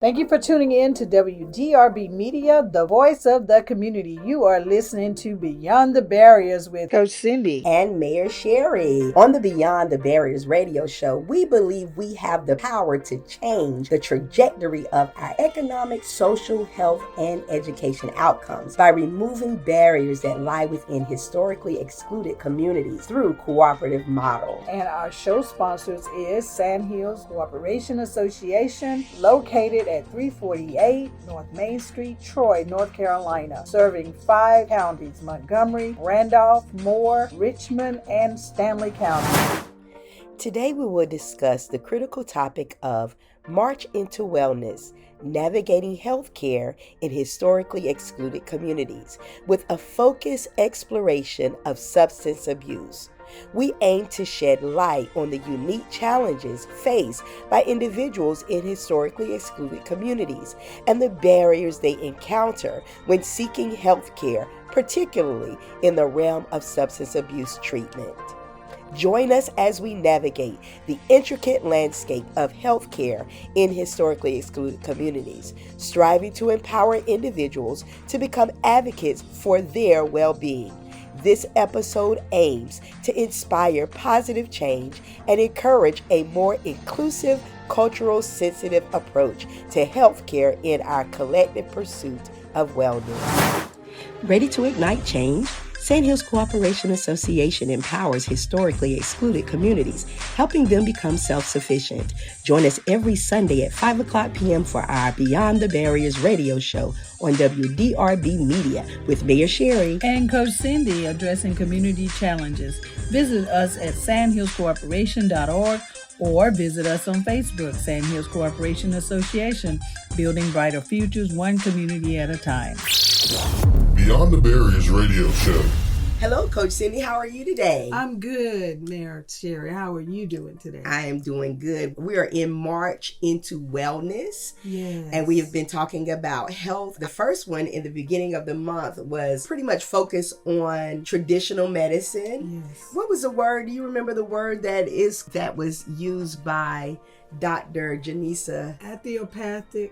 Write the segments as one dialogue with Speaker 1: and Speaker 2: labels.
Speaker 1: Thank you for tuning in to WDRB Media, the voice of the community. You are listening to Beyond the Barriers with Coach Cindy
Speaker 2: and Mayor Sherry. On the Beyond the Barriers radio show, we believe we have the power to change the trajectory of our economic, social, health, and education outcomes by removing barriers that lie within historically excluded communities through cooperative models.
Speaker 1: And our show sponsors is Sandhills Cooperation Association, located at 348 North Main Street, Troy, North Carolina, serving 5 counties: Montgomery, Randolph, Moore, Richmond, and Stanley County.
Speaker 2: Today we will discuss the critical topic of March into Wellness, navigating healthcare in historically excluded communities, with a focused exploration of substance abuse. We aim to shed light on the unique challenges faced by individuals in historically excluded communities and the barriers they encounter when seeking health care, particularly in the realm of substance abuse treatment. Join us as we navigate the intricate landscape of healthcare in historically excluded communities, striving to empower individuals to become advocates for their well-being. This episode aims to inspire positive change and encourage a more inclusive, cultural sensitive approach to healthcare in our collective pursuit of wellness. Ready to ignite change? Sandhills Cooperation Association empowers historically excluded communities, helping them become self-sufficient. Join us every Sunday at 5 o'clock p.m. for our Beyond the Barriers radio show on WDRB Media with Mayor Sherry
Speaker 1: and Coach Cindy, addressing community challenges. Visit us at sandhillscooperation.org or visit us on Facebook, Sandhills Cooperation Association, building brighter futures one community at a time.
Speaker 3: Beyond the Barriers radio show.
Speaker 2: Hello, Coach Cindy. How are you today?
Speaker 1: I'm good, Mayor Sherry. How are you doing today?
Speaker 2: I am doing good. We are in March into Wellness.
Speaker 1: Yes.
Speaker 2: And we have been talking about health. The first one in the beginning of the month was pretty much focused on traditional medicine.
Speaker 1: Yes.
Speaker 2: What was the word? Do you remember the word that was used by Dr. Janisa?
Speaker 1: Atheopathic.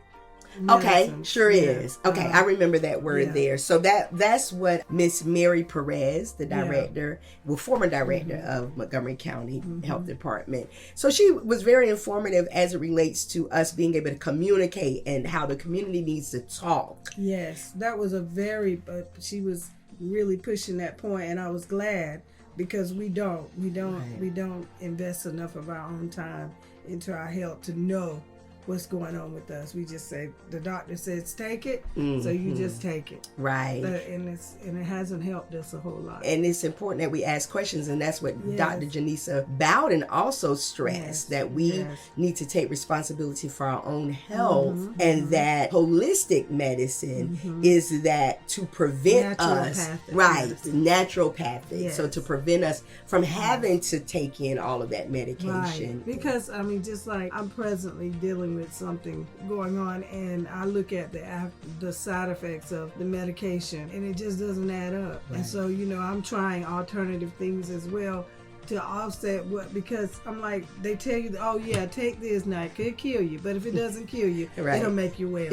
Speaker 2: Okay,
Speaker 1: medicine.
Speaker 2: sure
Speaker 1: Yeah.
Speaker 2: is. Okay, I remember that word there. So that's what Miss Mary Perez, the director, former director of Montgomery County Health Department. So she was very informative as it relates to us being able to communicate and how the community needs to talk.
Speaker 1: Yes, that was she was really pushing that point, and I was glad, because we don't invest enough of our own time into our health to know what's going on with us. We just say, the doctor says take it, so you just take it.
Speaker 2: Right.
Speaker 1: And it hasn't helped us a whole lot.
Speaker 2: And it's important that we ask questions, and that's what Dr. Janisa Bowden also stressed, that we need to take responsibility for our own health, and that holistic medicine is that to prevent naturopathic.
Speaker 1: Yes.
Speaker 2: So to prevent us from having to take in all of that medication.
Speaker 1: Right. Because, just like I'm presently dealing with something going on, and I look at the side effects of the medication, and it just doesn't add up. Right. And so, I'm trying alternative things as well to offset because I'm like, they tell you, oh yeah, take this now, it could kill you, but if it doesn't kill you, it'll make you well.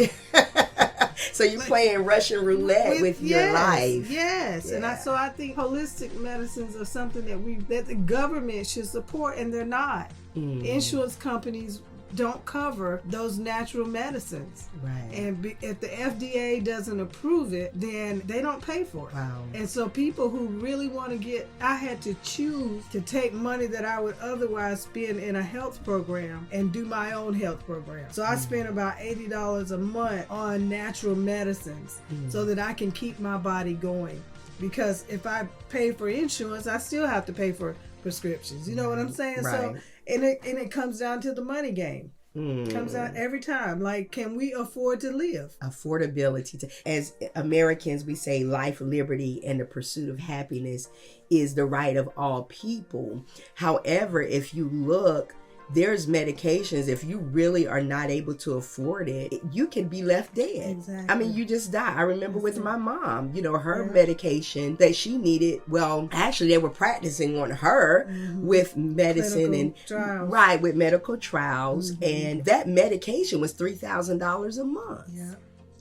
Speaker 2: So you're playing Russian roulette with your life.
Speaker 1: Yes. Yeah. And I think holistic medicines are something that the government should support, and they're not. Insurance companies don't cover those natural medicines.
Speaker 2: Right.
Speaker 1: And if the FDA doesn't approve it, then they don't pay for it.
Speaker 2: Wow.
Speaker 1: And so people who really want to I had to choose to take money that I would otherwise spend in a health program and do my own health program. So I spend about $80 a month on natural medicines so that I can keep my body going. Because if I pay for insurance, I still have to pay for prescriptions. You know what I'm saying?
Speaker 2: Right.
Speaker 1: So it comes down to the money game. Comes out every time. Like, can we afford to live?
Speaker 2: Affordability. As Americans, we say life, liberty, and the pursuit of happiness is the right of all people. However, if you look there's medications, if you really are not able to afford it, you can be left dead.
Speaker 1: Exactly.
Speaker 2: I mean, you just die. I remember with my mom, her
Speaker 1: Yeah.
Speaker 2: medication that she needed, well, actually they were practicing on her with medicine
Speaker 1: Clinical trials.
Speaker 2: right, with medical trials. And that medication was $3,000 a month.
Speaker 1: Yeah.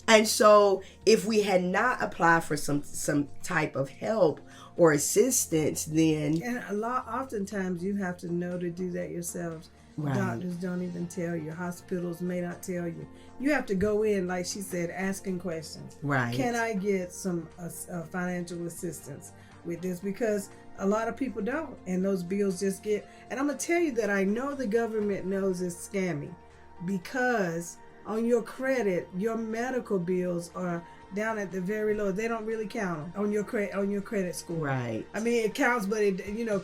Speaker 2: And so if we had not applied for some type of help or assistance, then
Speaker 1: And oftentimes you have to know to do that yourselves.
Speaker 2: Right.
Speaker 1: Doctors don't even tell you. Hospitals may not tell you. You have to go in, like she said, asking questions.
Speaker 2: right.
Speaker 1: Can I get some financial assistance with this? Because a lot of people don't, and those bills just get. And I'm gonna tell you that I know the government knows it's scammy, because on your credit, your medical bills are down at the very low. They don't really count on your credit score.
Speaker 2: Right.
Speaker 1: I mean, it counts, but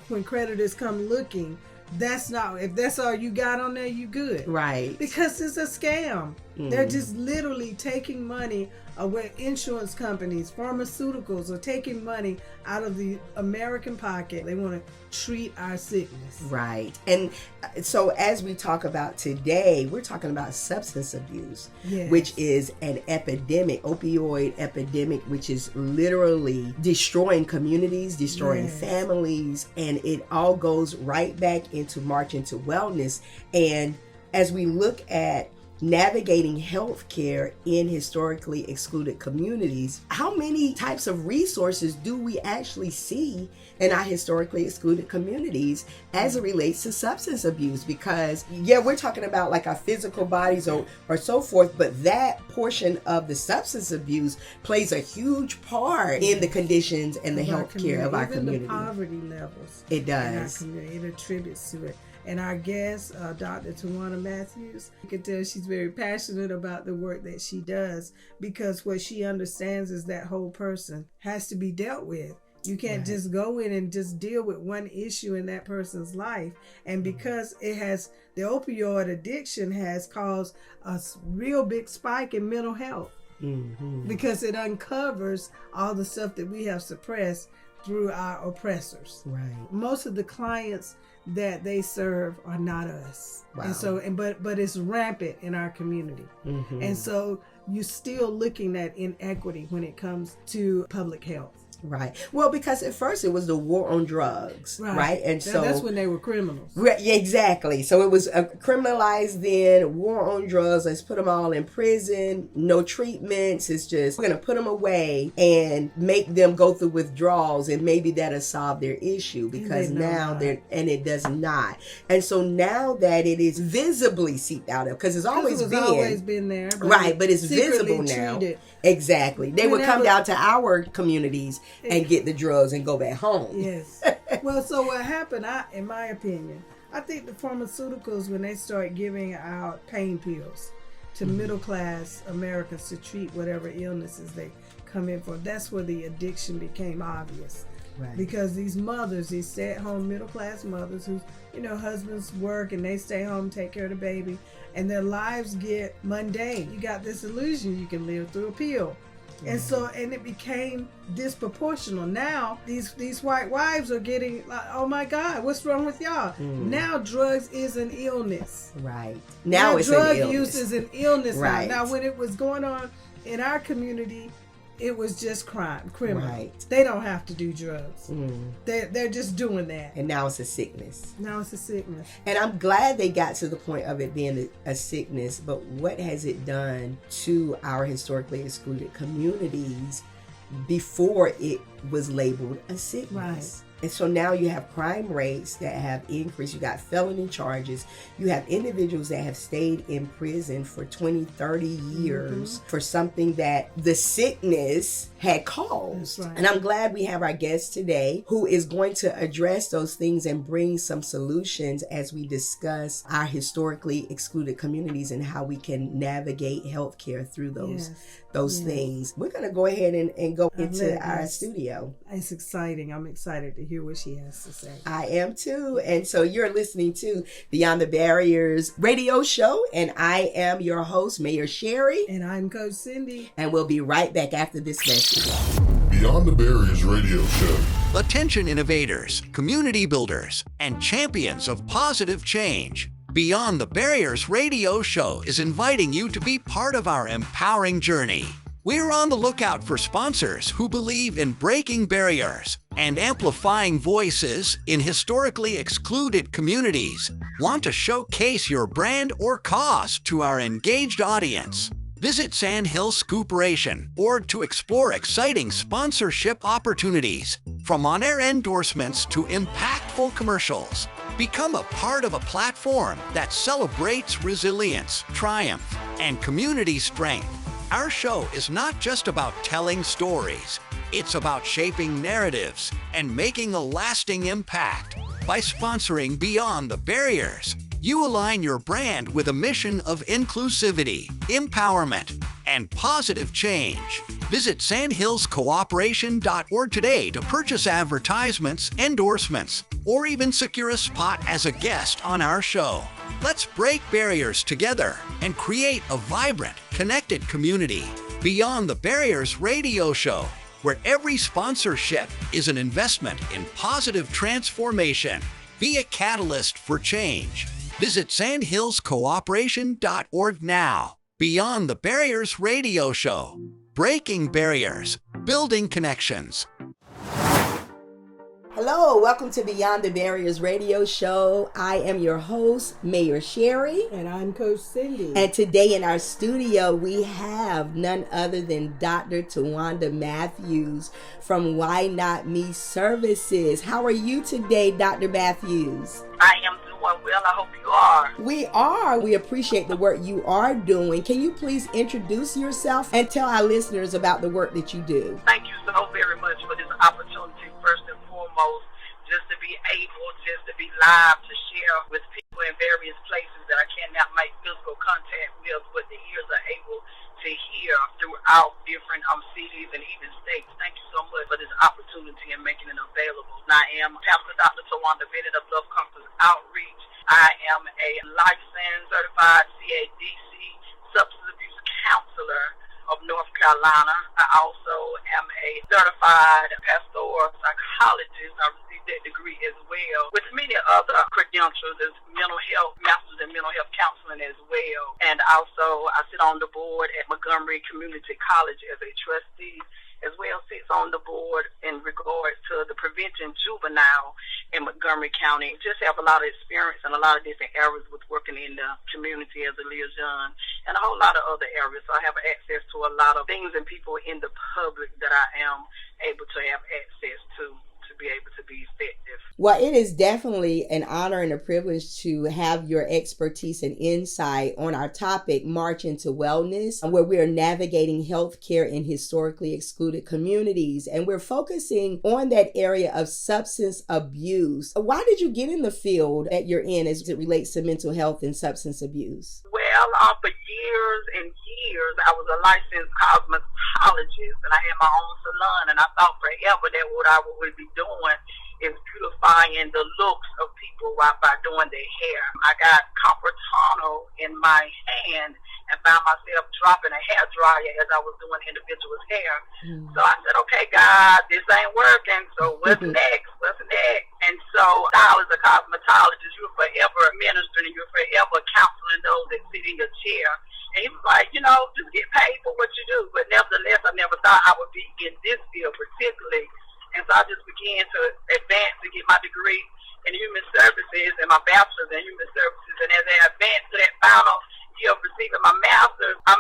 Speaker 1: when creditors come looking, that's not. If that's all you got on there, you good.
Speaker 2: Right.
Speaker 1: Because it's a scam. They're just literally taking money away. Insurance companies, pharmaceuticals are taking money out of the American pocket. They want to treat our sickness.
Speaker 2: Right. And so as we talk about today, we're talking about substance abuse,
Speaker 1: Yes.
Speaker 2: which is an epidemic, opioid epidemic, which is literally destroying communities, destroying
Speaker 1: Yes.
Speaker 2: families, and it all goes right back into March into Wellness. And as we look at navigating healthcare in historically excluded communities, how many types of resources do we actually see in our historically excluded communities as it relates to substance abuse? Because we're talking about like our physical bodies or so forth, but that portion of the substance abuse plays a huge part in the conditions and the healthcare of our
Speaker 1: Even
Speaker 2: community.
Speaker 1: the poverty levels.
Speaker 2: It
Speaker 1: In our
Speaker 2: does.
Speaker 1: community, it attributes to it. And our guest, Dr. Tawanda Matthews, you can tell she's very passionate about the work that she does, because what she understands is that whole person has to be dealt with. You can't just go in and just deal with one issue in that person's life. And because the opioid addiction has caused a real big spike in mental health, because it uncovers all the stuff that we have suppressed through our oppressors.
Speaker 2: Right.
Speaker 1: Most of the clients that they serve are not us.
Speaker 2: Wow.
Speaker 1: And so, but it's rampant in our community. And so you're still looking at inequity when it comes to public health.
Speaker 2: Right. Well, because at first it was the war on drugs, right? And so
Speaker 1: that's when they were criminals.
Speaker 2: Right, yeah, exactly. So it was criminalized then, war on drugs. Let's put them all in prison, no treatments. It's just, we're going to put them away and make them go through withdrawals, and maybe that'll solve their issue, because now it does not. And so now that it is visibly seeped out of, because it's always
Speaker 1: been there.
Speaker 2: Right, but it's visible now.
Speaker 1: Treated.
Speaker 2: Exactly. They would come down to our communities and get the drugs and go back home.
Speaker 1: Yes. Well, so what happened, in my opinion, I think the pharmaceuticals, when they start giving out pain pills to middle class Americans to treat whatever illnesses they come in for, that's where the addiction became obvious.
Speaker 2: Right.
Speaker 1: Because these mothers, these stay-at-home middle-class mothers whose, husbands work and they stay home, take care of the baby, and their lives get mundane. You got this illusion you can live through a pill. And so, and it became disproportional. Now, these white wives are getting like, oh my God, what's wrong with y'all? Now drugs is an illness.
Speaker 2: Right. Now it's
Speaker 1: drug
Speaker 2: an illness.
Speaker 1: use is an illness.
Speaker 2: Right.
Speaker 1: Now, when it was going on in our community, it was just criminal.
Speaker 2: Right.
Speaker 1: They don't have to do drugs. They're just doing that.
Speaker 2: And now it's a sickness.
Speaker 1: Now it's a sickness.
Speaker 2: And I'm glad they got to the point of it being a sickness, but what has it done to our historically excluded communities before it was labeled a sickness?
Speaker 1: Right.
Speaker 2: And so now you have crime rates that have increased. You got felony charges. You have individuals that have stayed in prison for 20, 30 years for something that the sickness had caused.
Speaker 1: That's right.
Speaker 2: And I'm glad we have our guest today who is going to address those things and bring some solutions as we discuss our historically excluded communities and how we can navigate healthcare through those things. We're going to go ahead and go into our studio.
Speaker 1: It's exciting. I'm excited to hear what she has to say.
Speaker 2: I am too. And so you're listening to Beyond the Barriers radio show, and I am your host, Mayor Sherry.
Speaker 1: And I'm Coach Cindy.
Speaker 2: And we'll be right back after this message.
Speaker 3: Beyond the Barriers radio show.
Speaker 4: Attention innovators, community builders, and champions of positive change. Beyond the Barriers radio show is inviting you to be part of our empowering journey. We're on the lookout for sponsors who believe in breaking barriers and amplifying voices in historically excluded communities. Want to showcase your brand or cause to our engaged audience? Visit Sandhills Corporation or to explore exciting sponsorship opportunities, from on-air endorsements to impactful commercials. Become a part of a platform that celebrates resilience, triumph, and community strength. Our show is not just about telling stories. It's about shaping narratives and making a lasting impact. By sponsoring Beyond the Barriers, you align your brand with a mission of inclusivity, empowerment, and positive change. Visit sandhillscooperation.org today to purchase advertisements, endorsements, or even secure a spot as a guest on our show. Let's break barriers together and create a vibrant, connected community. Beyond the Barriers radio show, where every sponsorship is an investment in positive transformation. Be a catalyst for change. Visit sandhillscooperation.org now. Beyond the Barriers radio show. Breaking barriers, building connections.
Speaker 2: Hello, welcome to Beyond the Barriers radio show. I am your host, Mayor Sherry.
Speaker 1: And I'm Coach Cindy.
Speaker 2: And today in our studio, we have none other than Dr. Tawanda Matthews from Why Not Me Services. How are you today, Dr. Matthews?
Speaker 5: I am doing well. I hope you are.
Speaker 2: We are. We appreciate the work you are doing. Can you please introduce yourself and tell our listeners about the work that you do?
Speaker 5: Thank you so very much for this opportunity, first and foremost, just to be able, just to be live, to share with people in various places that I cannot make physical contact with, but the ears are able to hear throughout different cities and even states. Thank you so much for this opportunity and making it available. And I am Pastor Dr. Tawanda Matthews of Love Compass Outreach. I am a licensed, certified CADC substance abuse counselor of North Carolina. I also am a certified pastoral psychologist. I received that degree as well, with many other credentials as mental health, masters in mental health counseling as well. And also I sit on the board at Montgomery Community College as a trustee, as well sits on the board in regards to the Prevention Juvenile in Montgomery County. Just have a lot of experience in a lot of different areas with working in the community as a liaison and a whole lot of other areas. So I have access to a lot of things and people in the public that I am able to have access to be able to be effective.
Speaker 2: Well, it is definitely an honor and a privilege to have your expertise and insight on our topic, March into Wellness, where we are navigating healthcare in historically excluded communities. And we're focusing on that area of substance abuse. Why did you get in the field that you're in as it relates to mental health and substance abuse?
Speaker 5: Well, for years and years, I was a licensed cosmetologist, and I had my own salon, and I thought forever that what I would be doing is beautifying the looks of people by doing their hair. I got carpal tunnel in my hand and found myself dropping a hair dryer as I was doing individuals' hair. So I said, okay, God, this ain't working, so what's next? What's next? And so I was a cosmetologist. You're forever ministering, you're forever counseling those that sit in your chair. And he was like, just get paid for what you do. But nevertheless, I never thought I would be in this field particularly. And so I just began to advance to get my degree in human services and my bachelor's in human services. And as I advanced to that final year of receiving my master's, I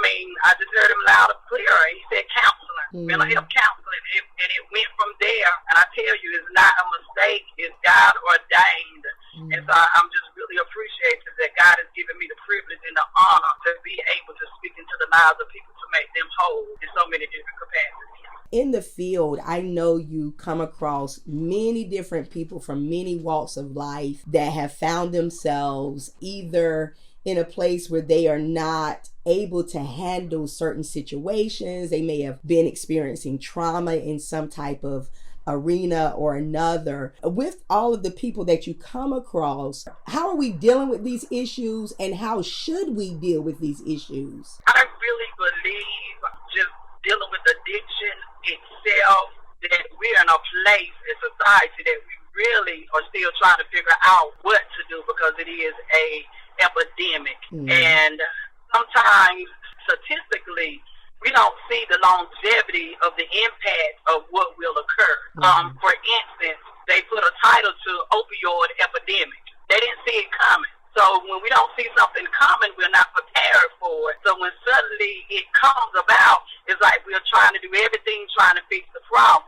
Speaker 5: just heard him loud and clear. He said counseling, mental health counseling. And it went from there. And I tell you, it's not a mistake. It's God ordained. And so I'm just really appreciative that God has given me the privilege and the honor to be able to speak into the lives of people to make them whole in so many different capacities.
Speaker 2: In the field, I know you come across many different people from many walks of life that have found themselves either in a place where they are not able to handle certain situations. They may have been experiencing trauma in some type of arena or another. With all of the people that you come across, how are we dealing with these issues, and how should we deal with these issues?
Speaker 5: I really believe just dealing with addiction itself, that we're in a place in society that we really are still trying to figure out what to do, because it is a epidemic. And sometimes statistically, we don't see the longevity of the impact of what will occur. For instance, they put a title to opioid epidemic. They didn't see it coming. So when we don't see something coming, we're not prepared for it. So when suddenly it comes about, it's like we're trying to do everything trying to fix the problem.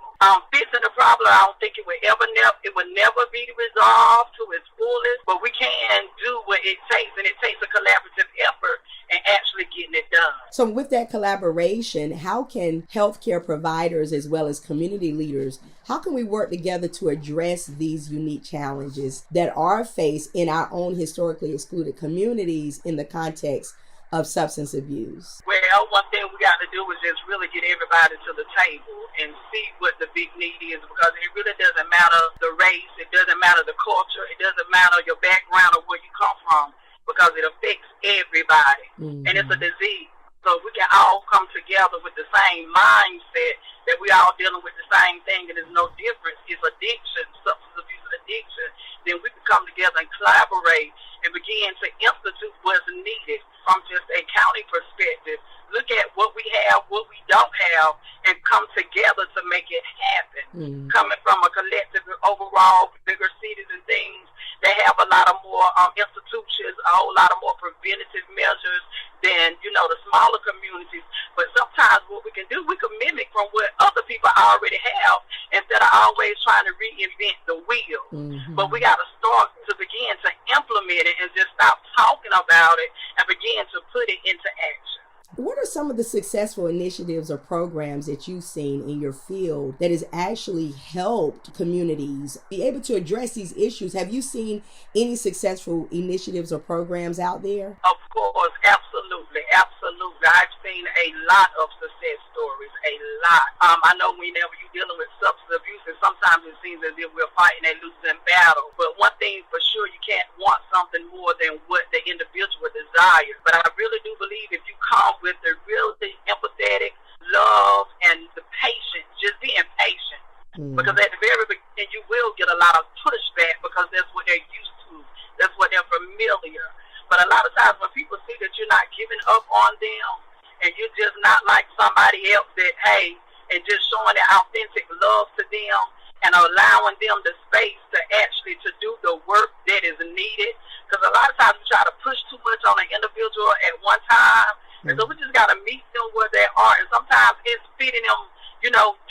Speaker 5: Fixing the problem, I don't think it will never be resolved to its fullest, but we can do what it takes, and it takes a collaborative effort and actually getting it done.
Speaker 2: So with that collaboration, how can healthcare providers as well as community leaders, how can we work together to address these unique challenges that are faced in our own historically excluded communities in the context of substance abuse?
Speaker 5: Well, one thing we got to do is just really get everybody to the table and see what the big need is, because it really doesn't matter the race, it doesn't matter the culture, it doesn't matter your background or where you come from, because it affects everybody. And it's a disease. So we can all come together with the same mindset that we all dealing with the same thing, and there's no difference. It's addiction, substance abuse addiction. Then we can come together and collaborate and begin to institute what's needed from just a county perspective. Look at what we have, what we don't have, and come together to make it happen. Coming from a collective overall, bigger cities and things, they have a lot of more institutions, a whole lot of more preventative measures than, the smaller communities. But sometimes what we can do, we can mimic from what other people already have instead of always trying to reinvent the wheel. But we got to start to begin to implement it and just stop talking about it and begin to put it into action.
Speaker 2: What are some of the successful initiatives or programs that you've seen in your field that has actually helped communities be able to address these issues? Have you seen any successful initiatives or programs out there?
Speaker 5: Of course, absolutely. I've seen a lot of success stories, a lot. I know whenever you're dealing with substance abuse, and sometimes it seems as if we're fighting a losing battle. But one thing for sure, you can't want something more than what the individual desires. But I really do believe if you come with the really empathetic love and the patience, just being patient. Because at the very beginning, you will get a lot of pushback because that's what they're used to. That's what they're familiar. But a lot of times when people see that you're not giving up on them and you're just not like somebody else that, hey, and just showing that authentic love to them and allowing them the space to actually to do the work that is needed. Because a lot of times we try to push too much on an individual at one time. And so we just got to meet them where they are. And sometimes it's feeding them,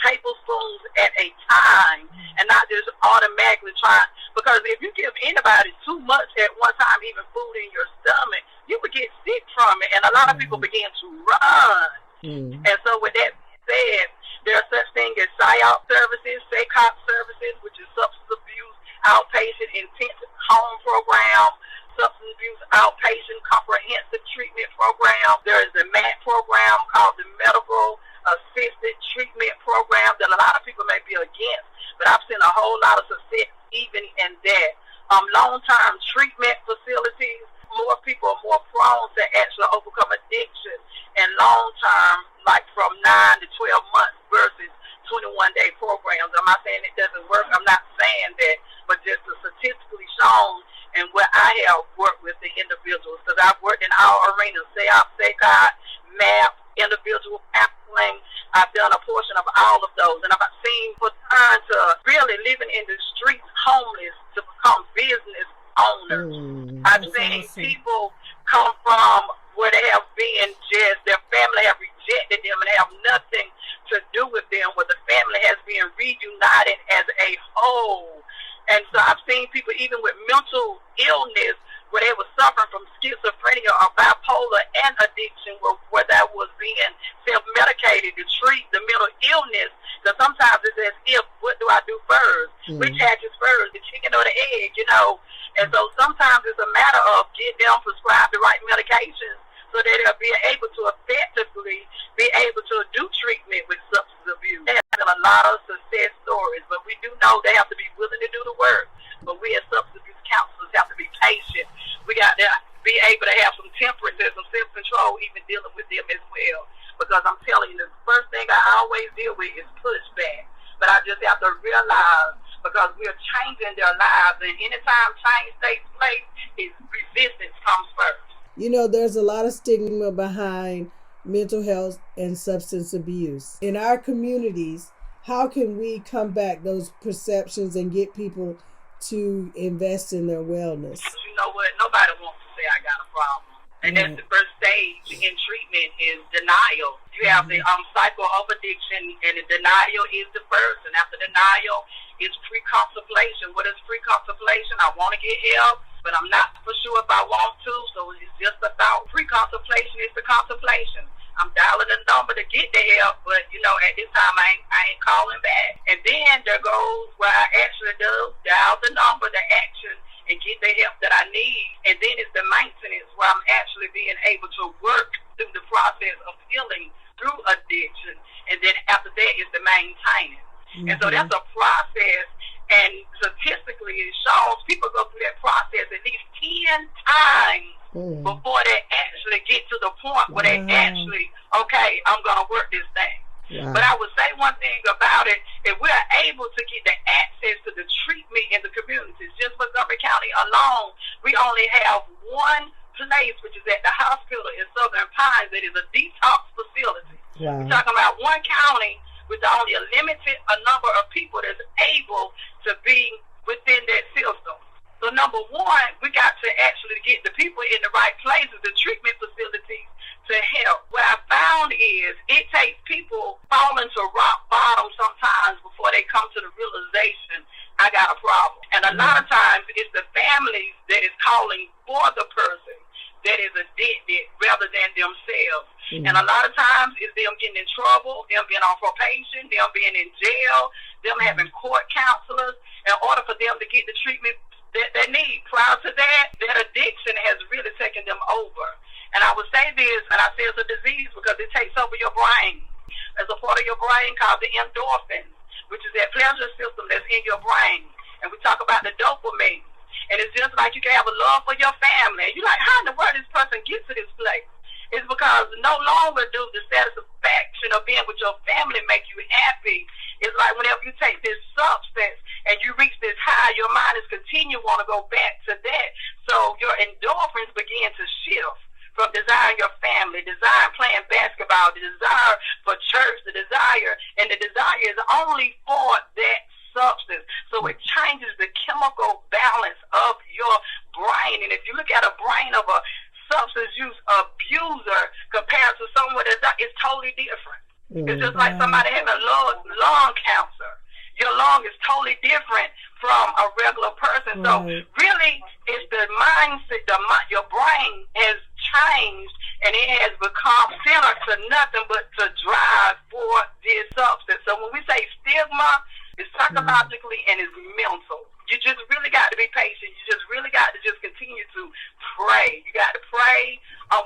Speaker 5: tablespoons at a time and not just automatically trying. Because if you give anybody too much at one time, even food in your stomach, you would get sick from it. And a lot of people begin to run. And so with that said, there are such things as PSYOP services, SACOP services, which is substance abuse outpatient intensive home program, substance abuse outpatient comprehensive treatment program. There is a MAT program called the Medical Assisted Treatment Program that a lot of people may be against, but I've seen a whole lot of success even in that. Long-term treatment facilities, more people are more prone to actually overcome addiction, and long-term, like from 9 to 12 months versus 21-day programs. I'm not saying it doesn't work. I'm not saying that, but just statistically shown and what I have worked with the individuals, because I've worked in all arenas, SACOP, MAP, individual counseling. I've done a portion of all of those, and I've seen return to really living in the streets homeless to become business owners. I've seen people come from where they have been just, their family have rejected them and have nothing to do with them, where the family has been reunited as a whole. And so I've seen people even with mental illness where they were suffering from schizophrenia or bipolar and addiction, where that was being self-medicated to treat the mental illness. Because sometimes it's as if, what do I do first? Which hatches first, the chicken or the egg, And so sometimes it's a matter of getting them prescribed the right medications so that they'll be able to effectively be able to do treatment with substance abuse. There have been a lot of success stories, but we do know they have to be willing to do the work. But we as substance abuse counselors have to be patient. We got to be able to have some temperance and some self-control even dealing with them as well. Because I'm telling you, the first thing I always deal with is pushback. But I just have to realize because we're changing their lives. And anytime change takes place, resistance comes first.
Speaker 1: You know, there's a lot of stigma behind mental health and substance abuse. In our communities, how can we combat those perceptions and get people to invest in their wellness?
Speaker 5: You know what? Nobody wants to say I got a problem. And that's the first stage in treatment is denial. You have the cycle of addiction, and the denial is the first. And after denial is pre-contemplation. What is pre-contemplation? I want to get help, but I'm not for sure if I want to. So it's just a thought. Pre-contemplation is the contemplation. I'm dialing the number to get the help, but you know, at this time I ain't calling back. And then there goes where I actually do dial the number, the action, and get the help that I need. And then it's the maintenance where I'm actually being able to work through the process of healing through addiction. And then after that is the maintaining. And so that's a process. And statistically it shows people go through that process at least 10 times before they actually get to the point where they actually, okay, I'm going to work this thing. But I would say one thing about it, if we're able to get the access to the treatment in the communities, just Montgomery County alone, we only have one place, which is at the hospital in Southern Pines, that is a detox facility. We're talking about one county with only a limited number of people that's able to be within that system. So number one, we got to actually get the people in the right places, the treatment facilities, to help. What I found is it takes people falling to rock bottom sometimes before they come to the realization, I got a problem. And a lot of times it's the families that is calling for the person that is addicted rather than themselves. And a lot of times it's them getting in trouble, them being on probation, them being in jail, them having court counselors in order for them to get the treatment that they need. Prior to that, that addiction has really taken them over. And I would say this, and I say it's a disease because it takes over your brain. There's a part of your brain called the endorphins, which is that pleasure system that's in your brain. And we talk about the dopamine. And it's just like you can have a love for your family. And you're like, how in the world this person get to this place? It's because no longer do the satisfaction of being with your family make you happy. It's like whenever you take this substance and you reach this high, your mind is continue want to go back to that. So your endorphins begin to shift from desiring your family, desiring playing basketball, the desire for church, the desire, and the desire is only for that substance. So it changes the chemical balance of your brain. And if you look at a brain of a substance use abuser compared to someone that's not, it's totally different. It's just like somebody having lung cancer. Your lung is totally different from a regular person. So really, it's the mindset, your brain has changed and it has become centered to nothing but to drive for this substance. So when we say stigma, it's psychologically and it's mental. You just really got to be patient. You just really got to just continue to pray. You got to pray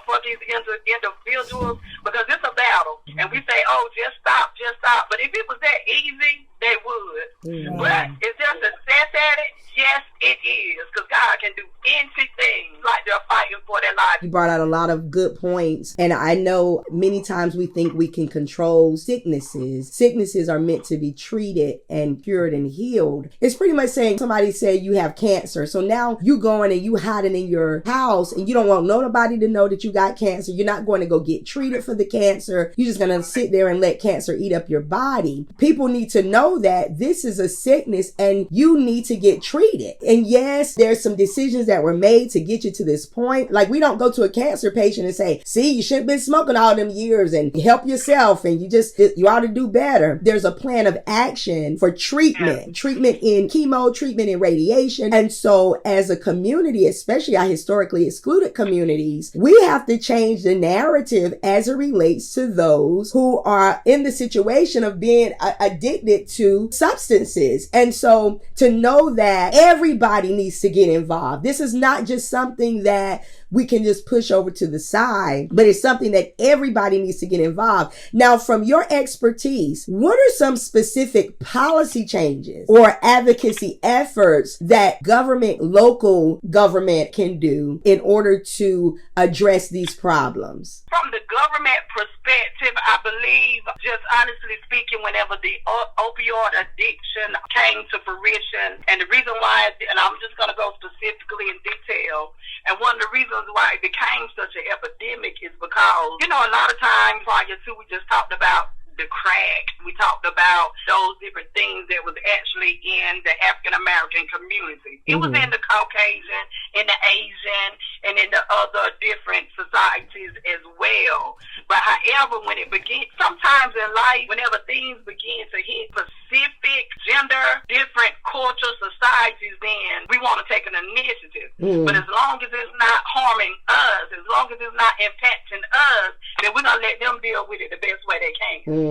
Speaker 5: for these individuals because it's a battle. And we say, oh, just stop, just stop. But if it was that easy, they would. But it's just a sense at it. Yes, it is. Because God can do anything like they're fighting for their life.
Speaker 2: You brought out a lot of good points. And I know many times we think we can control sicknesses. Sicknesses are meant to be treated and cured and healed. It's pretty much saying somebody said you have cancer. So now you going and you hiding in your house and you don't want nobody to know that you got cancer. You're not going to go get treated for the cancer. You're just going to sit there and let cancer eat up your body. People need to know that this is a sickness and you need to get treated. And yes, there's some decisions that were made to get you to this point. Like we don't go to a cancer patient and say, see, you shouldn't have been smoking all them years and help yourself and you ought to do better. There's a plan of action for treatment in chemo, treatment in radiation. And so as a community, especially our historically excluded communities, we have to change the narrative as it relates to those who are in the situation of being addicted to substances. And so to know that everybody needs to get involved. This is not just something that we can just push over to the side, but it's something that everybody needs to get involved. Now, from your expertise, what are some specific policy changes or advocacy efforts that local government can do in order to address these problems?
Speaker 5: From the government perspective, I believe just honestly speaking, whenever the opioid addiction came to fruition, and the reason why, and I'm just going to go specifically in detail, and one of the reasons why it became such an epidemic is because, you know, a lot of times prior to, we just talked about the crack. We talked about those different things that was actually in the African American community. It was in the Caucasian, in the Asian, and in the other different societies as well. But however, when it begins, sometimes in life, whenever things begin to hit specific gender, different culture, societies, then we want to take an initiative. But as long as it's not harming us, as long as it's not impacting us, then we're going to let them deal with it the best way they can.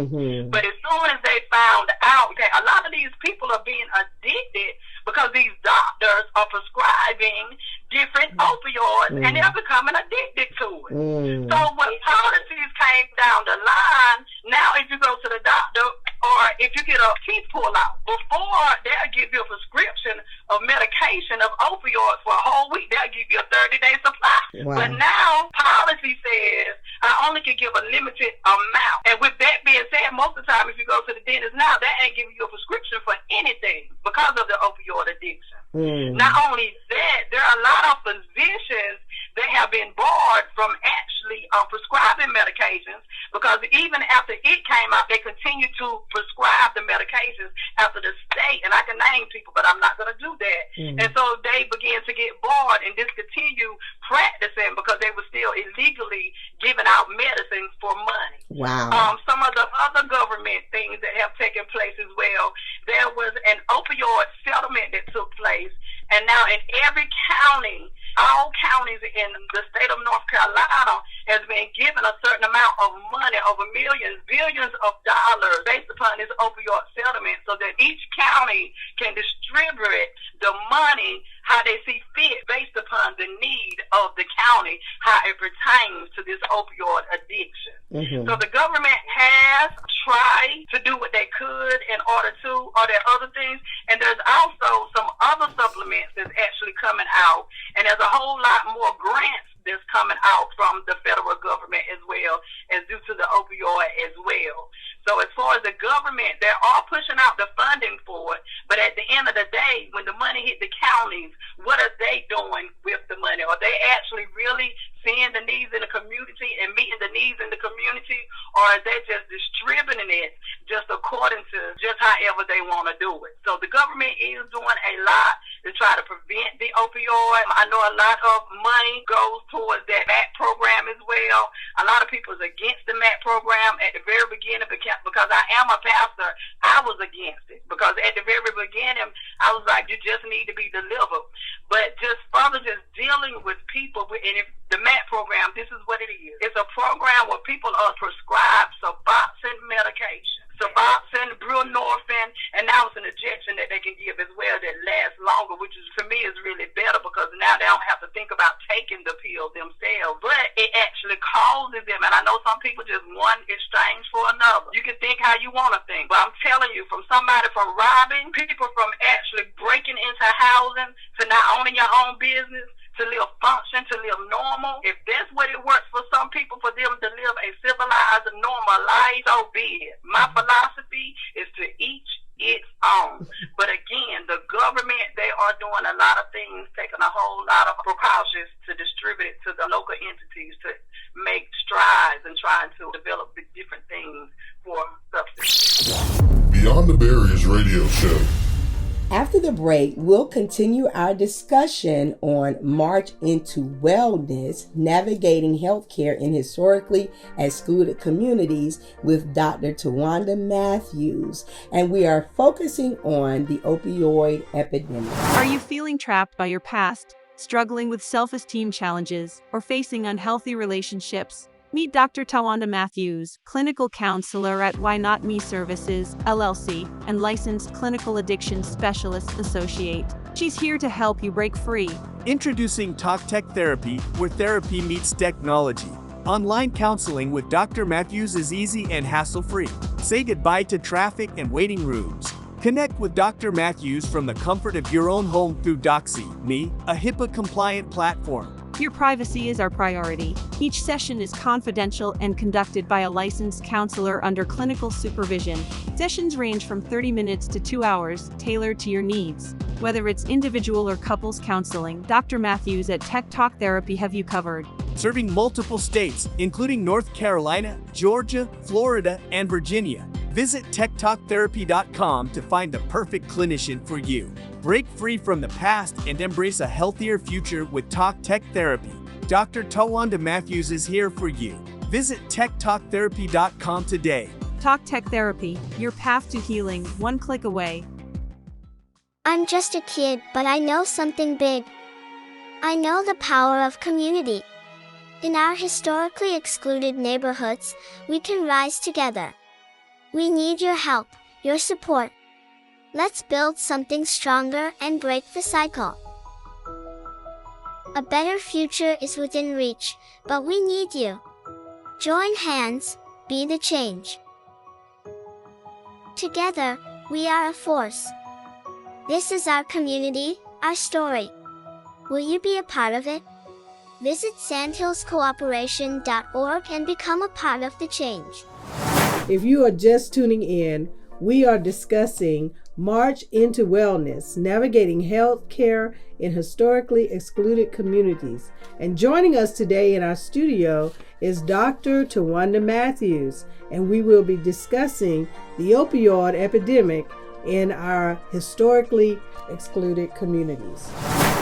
Speaker 5: But as soon as they found out that a lot of these people are being addicted because these doctors are prescribing different opioids and they're becoming addicted to it. So when policies came down the line, now if you go to the doctor or if you get a teeth pull out, before they'll give you a prescription of medication of opioids for a whole week, they'll give you a 30-day supply. But now policy says I only can give a limited amount. And with that being said, most of the time if you go to the dentist now, they ain't giving you a prescription for anything because of the opioid addiction. Not only that, there are a lot of physicians that have been barred from actually prescribing medications because even after it came out, they continue to prescribe the medications after the state, and I can name people, but I'm not going to do that. And so they began to get barred and discontinue practicing because they were still illegally giving out medicines for money. Some of the other government things that have taken place as well, there was an opioid settlement that took place, and now in every county, all counties in the state of North Carolina has been given a certain amount of money, over millions, billions of dollars based upon this opioid settlement so that each county can distribute the money how they see fit based upon the need of the county, how it pertains to this opioid addiction. So the government has tried to do what they could in order to, or there are other things, and there's also some other supplements that's actually coming out, and there's a whole lot more grants that's coming out from the federal government as well as due to the opioid as well. So as far as the government, they are pushing out the funding for it, but at the end of the day, when the money hit the counties, what are they doing with the money? Are they actually really seeing the needs in the community and meeting the needs in the community, or are they just distributing it just according to just however they want to do it? So the government is doing a lot to try to prevent the opioid. I know a lot of money goes towards that MAT program as well. A lot of people is against the MAT program at the very beginning because I am a pastor. I was against it because at the very beginning I was like, you just need to be delivered. But just further just dealing with people, and if the MAT program, this is what it is. It's a program where people are prescribed Suboxone medication, Suboxone, buprenorphine, and now it's an injection that they can give as well that lasts longer, which is, for me, is really better because now they don't have to think about taking the pill themselves, but it actually causes them. And I know some people just one exchange for another. You can think how you want to think, but I'm telling you, from somebody from robbing, people from actually breaking into housing, to not owning your own business, to live function, to live normal. If that's what it works for some people, for them to live a civilized, normal life, so be it. My philosophy is to each its own. But again, the government, they are doing a lot of things, taking a whole lot of precautions to distribute it to the local entities to make strides and trying to develop the different things for substance.
Speaker 3: Beyond the Barriers Radio Show.
Speaker 2: After the break, we'll continue our discussion on March into Wellness, navigating healthcare in historically excluded communities with Dr. Tawanda Matthews, and we are focusing on the opioid epidemic.
Speaker 6: Are you feeling trapped by your past, struggling with self-esteem challenges, or facing unhealthy relationships? Meet Dr. Tawanda Matthews, clinical counselor at Why Not Me Services, LLC, and licensed clinical addiction specialist associate. She's here to help you break free.
Speaker 7: Introducing Talk Tech Therapy, where therapy meets technology. Online counseling with Dr. Matthews is easy and hassle-free. Say goodbye to traffic and waiting rooms. Connect with Dr. Matthews from the comfort of your own home through Doxy.me, a HIPAA-compliant platform.
Speaker 6: Your privacy is our priority. Each session is confidential and conducted by a licensed counselor under clinical supervision. Sessions range from 30 minutes to 2 hours, tailored to your needs. Whether it's individual or couples counseling, Dr. Matthews at Tech Talk Therapy have you covered.
Speaker 7: Serving multiple states, including North Carolina, Georgia, Florida, and Virginia. Visit techtalktherapy.com to find the perfect clinician for you. Break free from the past and embrace a healthier future with Talk Tech Therapy. Dr. Tawanda Matthews is here for you. Visit techtalktherapy.com today.
Speaker 6: Talk Tech Therapy, your path to healing, one click away.
Speaker 8: I'm just a kid, but I know something big. I know the power of community. In our historically excluded neighborhoods, we can rise together. We need your help, your support. Let's build something stronger and break the cycle. A better future is within reach, but we need you. Join hands, be the change. Together, we are a force. This is our community, our story. Will you be a part of it? Visit sandhillscooperation.org and become a part of the change.
Speaker 1: If you are just tuning in, we are discussing March into Wellness, Navigating Healthcare in Historically Excluded Communities. And joining us today in our studio is Dr. Tawanda Matthews, and we will be discussing the opioid epidemic in our historically excluded communities.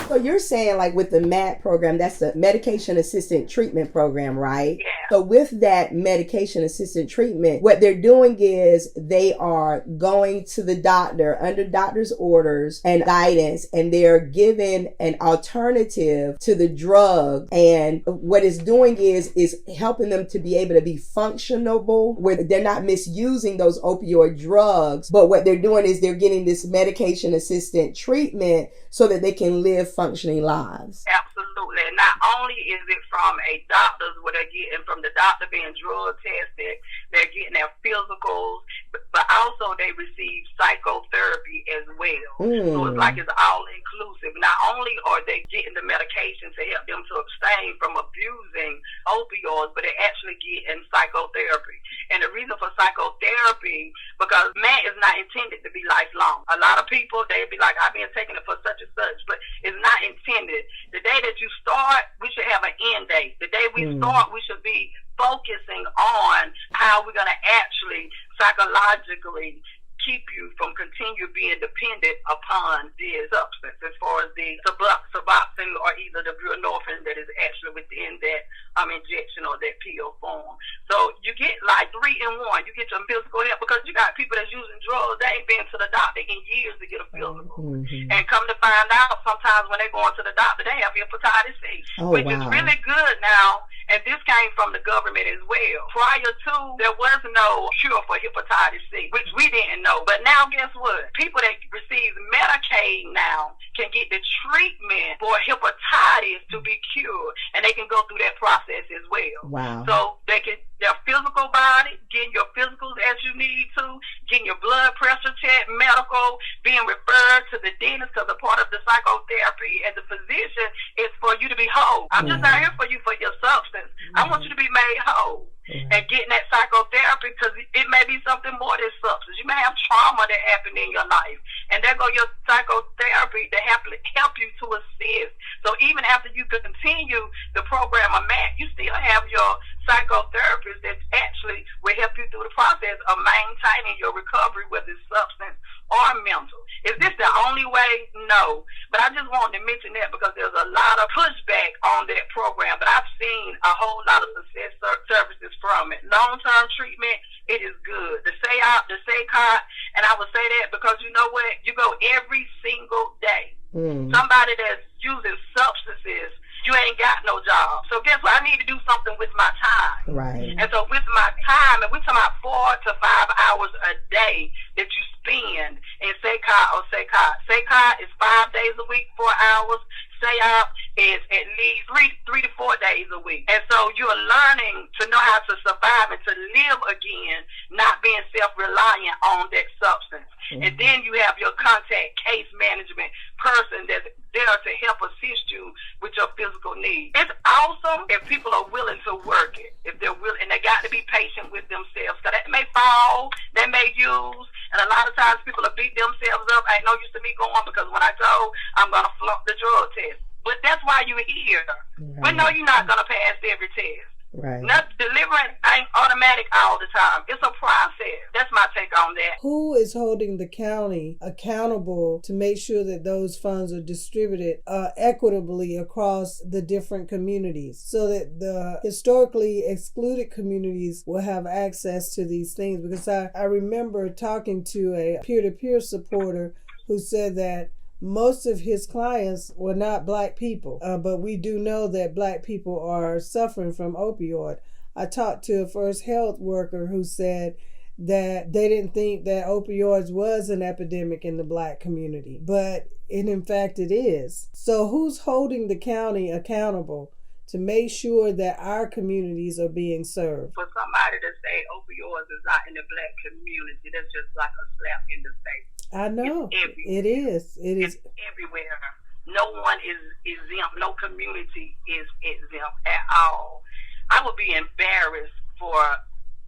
Speaker 2: So you're saying, like, with the MAT program, that's the medication assisted treatment program, right?
Speaker 5: Yeah.
Speaker 2: So with that medication assisted treatment, what they're doing is they are going to the doctor under doctor's orders and guidance, and they're given an alternative to the drug. And what it's doing is helping them to be able to be functionable, where they're not misusing those opioid drugs, but what they're doing is they're getting this medication assisted treatment so that they can live functioning lives.
Speaker 5: Absolutely. Not only is it from a doctor's, where they're getting from the doctor being drug tested, they're getting their physicals, but also they receive psychotherapy as well. So it's like it's all inclusive. Not only are they getting the medication to help them to abstain from abusing opioids, but they're actually getting psychotherapy. And the reason for psychotherapy, because MAT is not intended to be lifelong. A lot of people, they'd be like, I've been taking it for such and such, but it's not intended. The day that you start, we should have an end date. The day we start, we should be focusing on how we're going to actually psychologically keep you from continue being dependent upon this substance, as far as the Suboxone or either the buprenorphine that is actually within that injection or that pill form. So you get like 3 in 1. You get your physical help, because you got people that's using drugs, they ain't been to the doctor in years to get a physical. And come to find out, sometimes when they're going to the doctor, they have hepatitis C, which is really good now. And this came from the government as well. Prior to, there was no cure for hepatitis C, which we didn't know. But now, guess what? People that receive Medicaid now can get the treatment for hepatitis to be cured, and they can go through that process as well.
Speaker 2: Wow.
Speaker 5: So they can, their physical body, getting your physicals as you need to, getting your blood pressure checked, medical, being referred to the dentist, because a part of the psychotherapy as a physician is for you to be whole. I'm just not here for you for your substance. I want you to be made whole. And getting that psychotherapy, because it may be something more than substance. You may have trauma that happened in your life, and there go your psychotherapy to help you to assist. So even after you continue the program of MAT, you still have your psychotherapist that actually will help you through the process of maintaining your recovery, whether it's substance or mental. Is this the only way? No. But I just wanted to mention that because there's a lot of pushback on that program, but I've seen a whole lot of success services from it. Long-term treatment, it is good. The SACOT, and I would say that because you know what? You go every single day. Somebody that's using substances, you ain't got no job. So guess what? I need to do something with my time.
Speaker 2: Right.
Speaker 5: And so with my time, and we're talking about 4 to 5 hours a day that you spend in SACOT or SACOT. SACOT is 5 days a week, 4 hours. SACOT is at least 3 to 4 days a week. And so you're learning to know how to survive and to live again, not being self-reliant on that substance. And then you have your contact case management person that's there to help assist you with your physical needs. It's awesome if people are willing to work it. If they're willing, and they got to be patient with themselves. Because they may fall, they may use, and a lot of times people will beat themselves up. Ain't no use to me going because when I go, I'm going to flunk the drug test. But that's why you're here.
Speaker 2: Right.
Speaker 5: But no, you're not going to pass every test.
Speaker 2: Right.
Speaker 5: Not deliverance ain't automatic all the time. It's a process. That's my take on that.
Speaker 1: Who is holding the county accountable to make sure that those funds are distributed equitably across the different communities so that the historically excluded communities will have access to these things? Because I remember talking to a peer-to-peer supporter who said that most of his clients were not black people, but we do know that black people are suffering from opioid. I talked to a first health worker who said that they didn't think that opioids was an epidemic in the black community, but in fact it is. So who's holding the county accountable to make sure that our communities are being served?
Speaker 5: For somebody to say opioids is not in the black community, that's just like a slap in the face.
Speaker 1: I know. It is.
Speaker 5: It's everywhere. No one is exempt. No community is exempt at all. I would be embarrassed for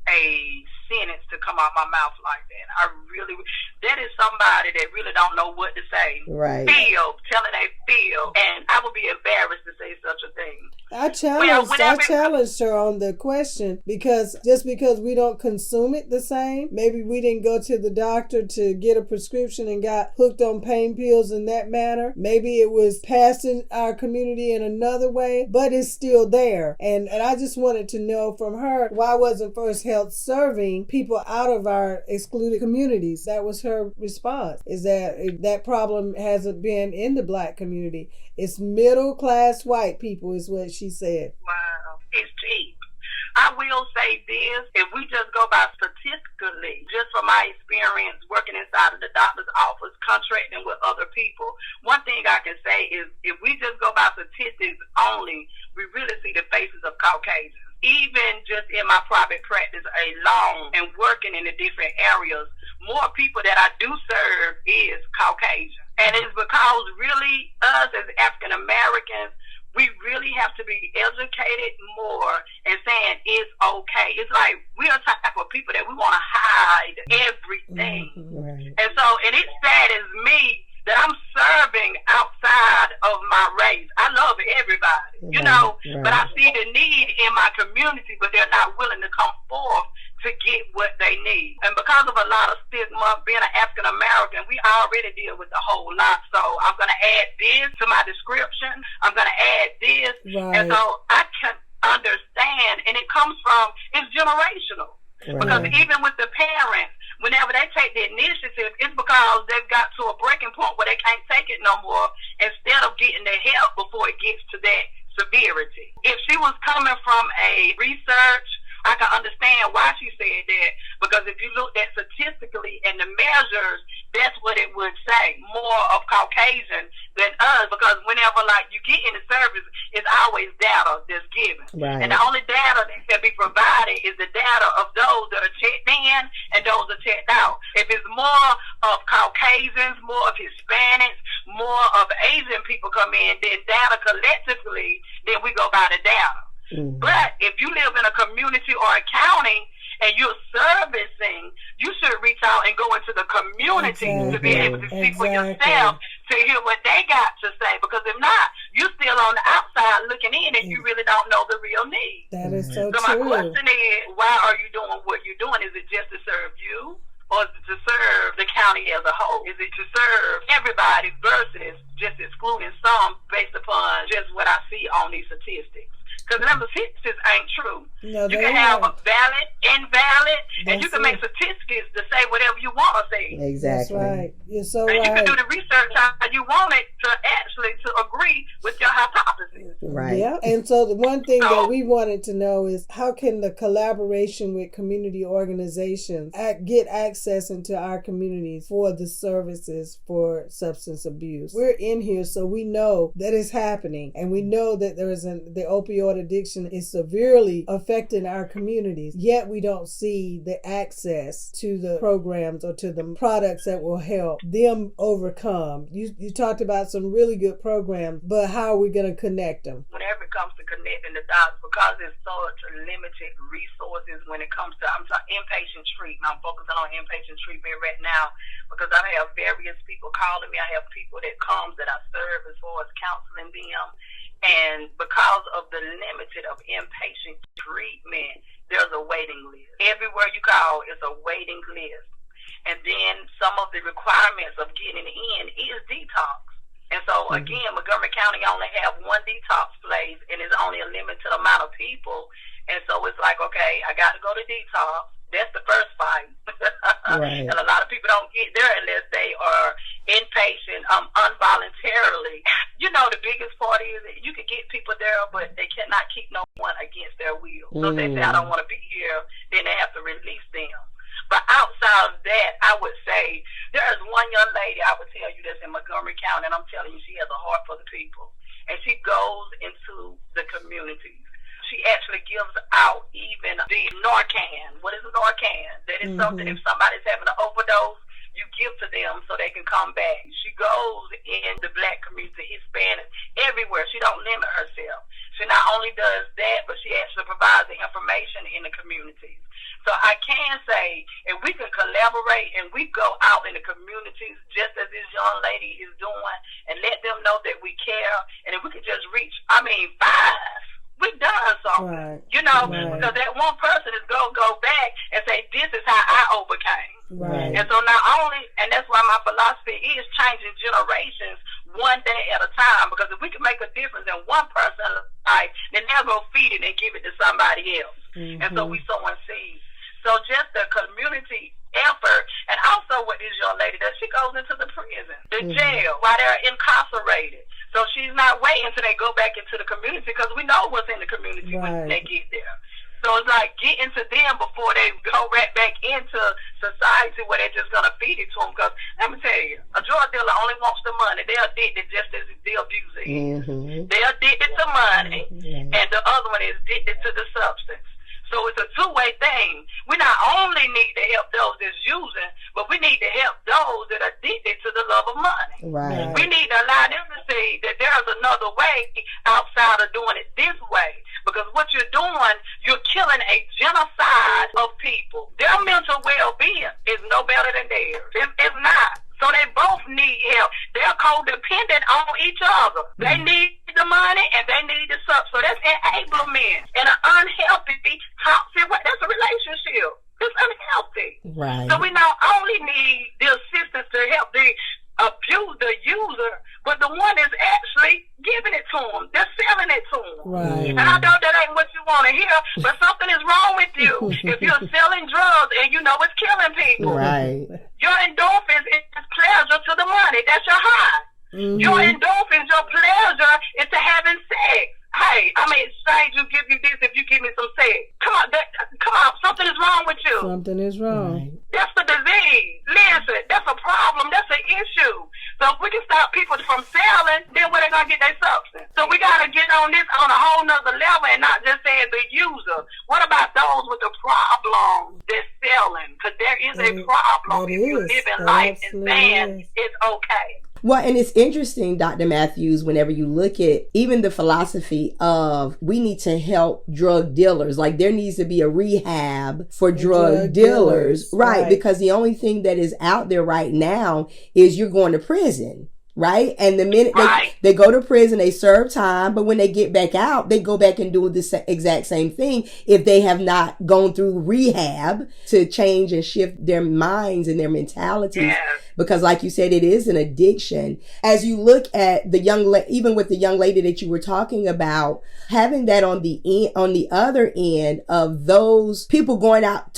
Speaker 5: a sentence to come out my mouth like that. That is somebody that really don't know what to say.
Speaker 2: Right.
Speaker 5: Telling they feel, and I would be embarrassed to say such a thing.
Speaker 1: I challenged her on the question because just because we don't consume it the same, maybe we didn't go to the doctor to get a prescription and got hooked on pain pills in that manner. Maybe it was passed in our community in another way, but it's still there. And I just wanted to know from her, why wasn't First Health serving people out of our excluded communities? That was her response, is that problem hasn't been in the black community. It's middle class white people is what she said.
Speaker 5: Wow. It's cheap. I will say this, if we just go by statistically, just from my experience working inside of the doctor's office, contracting with other people, one thing I can say is if we just go by statistics only, we really see the faces of Caucasians. Even just in my private practice alone and working in the different areas, more people that I do serve is Caucasian. And it's because really us as African Americans, we really have to be educated more and saying it's okay. It's like we're a type of people that we want to hide everything.
Speaker 2: Right.
Speaker 5: And so, and it saddens me that I'm serving outside of my race. I love everybody, you know, but I see the need in my community, but they're not willing to come forth to get what they need. And because of a lot of stigma, being an African American, we already deal with a whole lot. So I'm going to add this to my description. I'm going to add this.
Speaker 1: Right.
Speaker 5: And so I can understand, and it comes from, it's generational.
Speaker 2: Right.
Speaker 5: Because even with the parents, whenever they take the initiative, it's because they've got to a breaking point where they can't take it no more, instead of getting the help before it gets to that severity. If she was coming from a research, I can understand why she said that, because if you looked at statistically and the measures, that's what it would say, more of Caucasian than us, because whenever like you get in the service, it's always data that's given.
Speaker 2: Right.
Speaker 5: And the only data that can be provided is the data of those that are checked in and those that are checked out. If it's more of Caucasians, more of Hispanics, more of Asian people come in, then data collectively, then we go by the data.
Speaker 2: Mm-hmm.
Speaker 5: But if you live in a community or a county and you're servicing, you should reach out and go into the community to be able to see for yourself, to hear what they got to say. Because if not, you're still on the outside looking in and you really don't know the real need.
Speaker 1: That is so
Speaker 5: So my
Speaker 1: true.
Speaker 5: question is, why are you doing what you're doing? Is it just to serve you? Or is it to serve the county as a whole? Is it to serve everybody versus just excluding some based upon just what I see on these statistics? Because the statistics ain't true.
Speaker 1: No,
Speaker 5: you can have a valid, invalid, and you can make statistics to say whatever you want to say.
Speaker 2: Exactly.
Speaker 1: That's right. You're so
Speaker 5: And
Speaker 1: right.
Speaker 5: you can do the research how you want it to actually to agree with your hypothesis.
Speaker 2: Right.
Speaker 1: Yeah. And so the one thing that we wanted to know is how can the collaboration with community organizations get access into our communities for the services for substance abuse? We're in here, so we know that it's happening, and we know that the opioid addiction is severely affecting our communities, yet we don't see the access to the programs or to the products that will help them overcome. You talked about some really good programs, but how are we going to connect them?
Speaker 5: Whenever it comes to connecting the dots, because there's such limited resources when it comes to, I'm talking inpatient treatment. I'm focusing on inpatient treatment right now because I have various people calling me. I have people that come that I serve as far as counseling them. And because of the limited of inpatient treatment, there's a waiting list. Everywhere you call, it's a waiting list. And then some of the requirements of getting in is detox. And so, again, Montgomery County only have one detox place, and it's only a limited amount of people. And so it's like, okay, I got to go to detox. That's the first fight.
Speaker 2: Right.
Speaker 5: And a lot of people don't get there unless they are inpatient involuntarily. You know, the biggest part is that you can get people there, but they cannot keep no one against their will. So if they say, I don't want to be here, then they have to release them. But outside of that, I would say there's one young lady I would tell you that's in Montgomery County, and I'm telling you, she has a heart for the people. And she goes into the communities. She actually gives out even the Narcan. What is a Narcan? That is something, if somebody's having an overdose, you give to them so they can come back. She goes in the Black community, Hispanic, everywhere. She don't limit herself. She not only does that, but she actually provides the information in the communities. So I can say, if we can collaborate and we go out in the communities just as this young lady is doing and let them know that we care, and if we could just reach, 5, we've done something.
Speaker 1: Right.
Speaker 5: You know,
Speaker 1: Right.
Speaker 5: because that one person is going to go back and say, this is how I overcame.
Speaker 1: Right.
Speaker 5: And so not only, and that's why my philosophy is changing generations one day at a time, because if we can make a difference in one person's life, then they'll go feed it and give it to somebody else. And so we sowing seeds. So just the community effort, and also what this young lady does, she goes into the prison, the jail, while they're incarcerated. So she's not waiting until they go back into the community, because we know what's in the community when they get there. So it's like getting to them before they go right back into society where they're just going to feed it to them. Because let me tell you, a drug dealer only wants the money. They're addicted just as the abuser is. They're addicted to money, and the other one is addicted to the substance. So it's a two-way thing. We not only need to help those that's using, but we need to help those that are addicted to the love of money.
Speaker 2: Right.
Speaker 5: We need to allow them to see that there's another way outside of doing it this way. Because what you're doing, you're killing a genocide of people. Their mental well-being is no better than theirs. It's not. So they both need help. They're codependent on each other. They need the money and they need the substance. So that's enablement. And an unhealthy, toxic, that's a relationship. It's unhealthy.
Speaker 2: Right.
Speaker 5: So we not only need the assistance to help the user, but the one is actually giving it to them. They're selling it to them.
Speaker 1: Right.
Speaker 5: And I know that ain't what you want to hear, but something is wrong with you. If you're selling drugs and you know it's killing people.
Speaker 2: Right.
Speaker 5: Your endorphins is pleasure to the money. That's your high. Your endorphins, your pleasure is to having sex. Hey, I may exchange you, give you this if you give me some sex. Come on, something is wrong with you.
Speaker 1: Something is wrong.
Speaker 5: That's the disease. Listen, that's a problem. That's an issue. So if we can stop people from selling, then where they going to get their substance? So we got to get on this on a whole nother level and not just saying the user. What about those with the problem that's selling? Because there is a problem. If you live in life and saying it's okay.
Speaker 2: Well, and it's interesting, Dr. Matthews, whenever you look at even the philosophy of we need to help drug dealers, like there needs to be a rehab for drug dealers, right? Because the only thing that is out there right now is you're going to prison. Right. And the minute they go to prison, they serve time. But when they get back out, they go back and do the exact same thing if they have not gone through rehab to change and shift their minds and their mentalities. because like you said, it is an addiction. As you look at the even with the young lady that you were talking about, having that on the other end of those people going out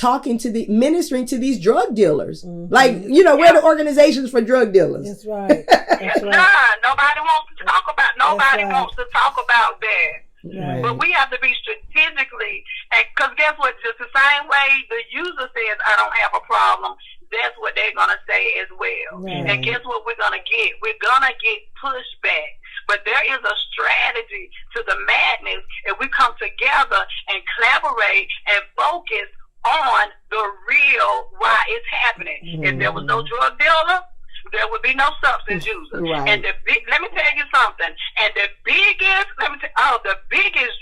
Speaker 2: ministering to these drug dealers, like, we're the organizations for drug dealers.
Speaker 1: That's right. That's right.
Speaker 5: Nobody wants to talk about. Nobody wants to talk about that.
Speaker 1: Right.
Speaker 5: But we have to be strategically, because guess what? Just the same way the user says, I don't have a problem, that's what they're going to say as well.
Speaker 1: Right.
Speaker 5: And guess what we're going to get? We're going to get pushback. But there is a strategy to the madness if we come together and collaborate and focus on the real why it's happening. If there was no drug dealer, there would be no substance user.
Speaker 2: Right.
Speaker 5: And let me tell you something. And the biggest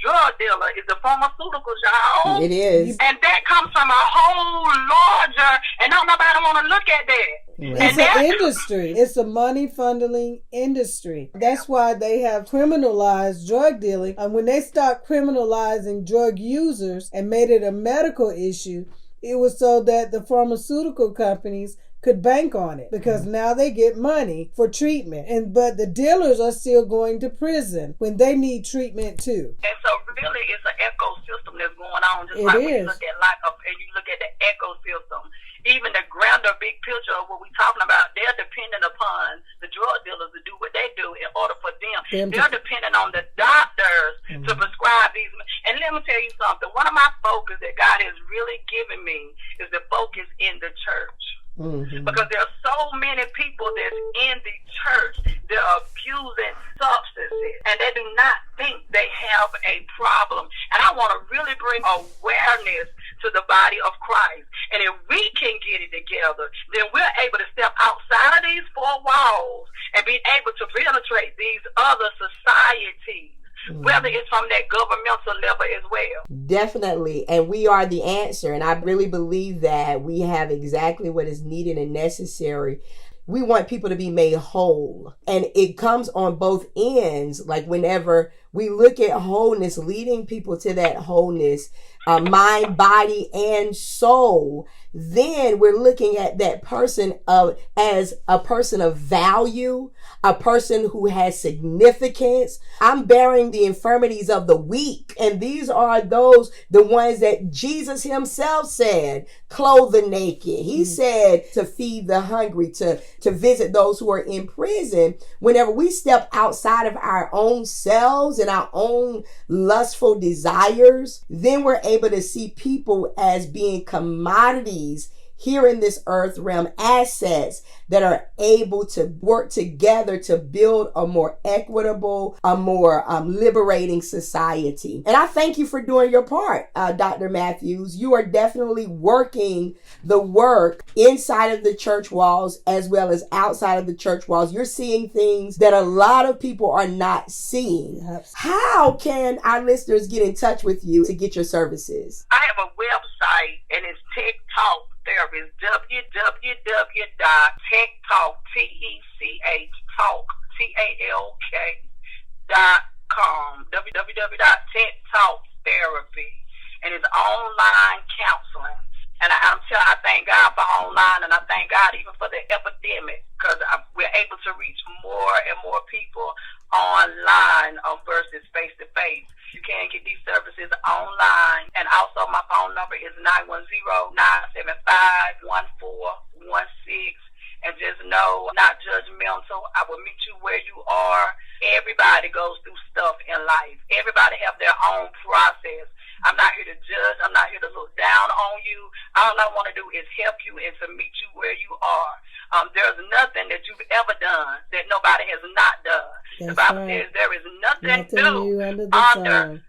Speaker 5: drug dealer is the pharmaceuticals, y'all.
Speaker 2: It is.
Speaker 5: And that comes from a whole larger, and don't nobody want to look at that.
Speaker 1: It's an industry. It's a money funneling industry. That's why they have criminalized drug dealing. And when they stopped criminalizing drug users and made it a medical issue, it was so that the pharmaceutical companies could bank on it, because now they get money for treatment. But the dealers are still going to prison when they need treatment too.
Speaker 5: And so really it's an ecosystem that's going on, just like when you look at and you look at the ecosystem. Even the grander big picture of what we're talking about, they're dependent upon the drug dealers to do what they do in order for them. They're dependent on the doctors to prescribe these. And let me tell you something. One of my focus that God has really given me is the focus in the church. Because there are so many people that's in the church, they're abusing substances, and they do not think they have a problem. And I want to really bring awareness to the body of Christ. And if we can get it together, then we're able to step outside of these four walls and be able to penetrate these other societies, whether it's from that governmental level as well.
Speaker 2: Definitely. And we are the answer. And I really believe that we have exactly what is needed and necessary. We want people to be made whole. And it comes on both ends. Like whenever we look at wholeness, leading people to that wholeness, mind, body, and soul, then we're looking at that person as a person of value, a person who has significance. I'm bearing the infirmities of the weak. And these are the ones that Jesus himself said, clothe the naked. He said to feed the hungry, to visit those who are in prison. Whenever we step outside of our own selves and our own lustful desires, then we're able to see people as being commodities here in this earth realm, assets that are able to work together to build a more equitable, a more liberating society. And I thank you for doing your part, Dr. Matthews. You are definitely working the work inside of the church walls as well as outside of the church walls. You're seeing things that a lot of people are not seeing. Absolutely. How can our listeners get in touch with you to get your services?
Speaker 5: I have a website, and it's TikTok Therapy. It's www.techtalk, TECHtalk.com. www.techtalktherapy. And it's online counseling. And I thank God for online, and I thank God even for the epidemic, because we're able to reach more and more people online versus face-to-face. You can get these services online. And also my phone number is 910-975-1416. And just know, not judgmental. I will meet you where you are. Everybody goes through stuff in life. Everybody have their own process. I'm not here to judge. I'm not here to look down on you. All I want to do is help you and to meet you where you are. There's nothing that you've ever done that nobody has not done.
Speaker 1: That's
Speaker 5: the Bible says there is nothing new under the sun.